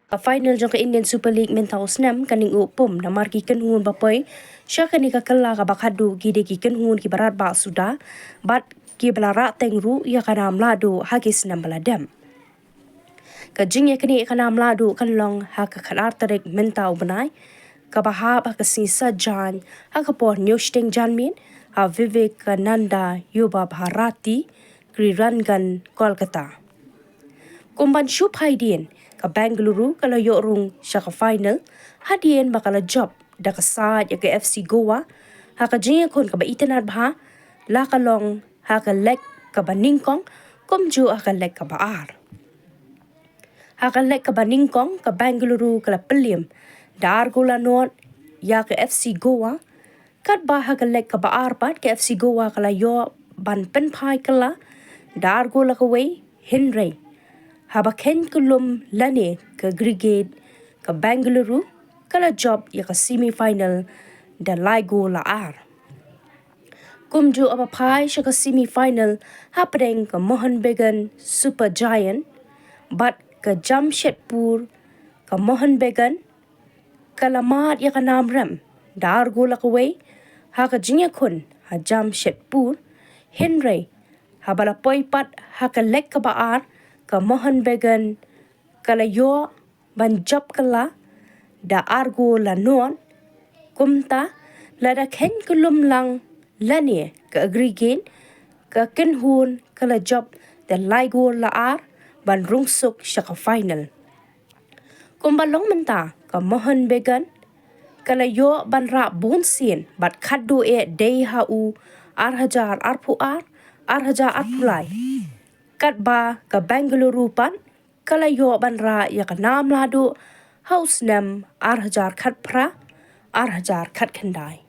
Final jong ke Indian Super League mynta usnam kaning upum na marki kenhun bapoy sya kani ka kala ka bakadu gide ki kenhun ki barat ba suda bat ki belara tengru ya kana mladu hagis nam baladam ka jingya kani kana mladu kan long ha ka khalar tarik mynta ubnai ka bahab ha ka sisa jan ha ka por nyoshteng janmin ha Vivekananda Yuba Bharati Krirangan Kolkata kumban shup haidien ka Bengaluru kala yorung siya ka final hadien bakala job da ka saad ya ka FC Goa ha ka jingya kun ka ba itanar bha la ka long ha ka lek ka ba ningkong kumju ha ka lek ka ba ar ha ka lek ka ba ningkong ka Bengaluru kala peliam dar gula not ya ka FC Goa kat ba ha ka lek ka ba ar pat ka FC Goa kala yo ban pen pai kala dar gula ka wei Henry haba ken kulum lane ke brigade ke Bengaluru kala job ya ke semi-final da laigo la ar. Kumju apa pai sya ke semi-final hapdeng ke Mohun Bagan Super Giant bat ke Jamshedpur ke Mohun Bagan kala mat ya ke namram dar gola ke wei ha ke jingya kun ha Jamshedpur Henry habala poipat ha ke lek ke baar ka Mohun Bagan kala yo ban job kala da argo la non kumta la da ken kulum lang lane ka agrigen ka kenhun kala job da laigo la ar ban rungsuk siya ka final kumbalong menta ka Mohun Bagan kala yo ban ra bonsin bat khaddu e day ha u arhajar arpuar arhajar arpulai kat ba ka Bengaluru pan kala yo ban ra ya ka nam ladu haus nam arhajar khat pra arhajar khat khandai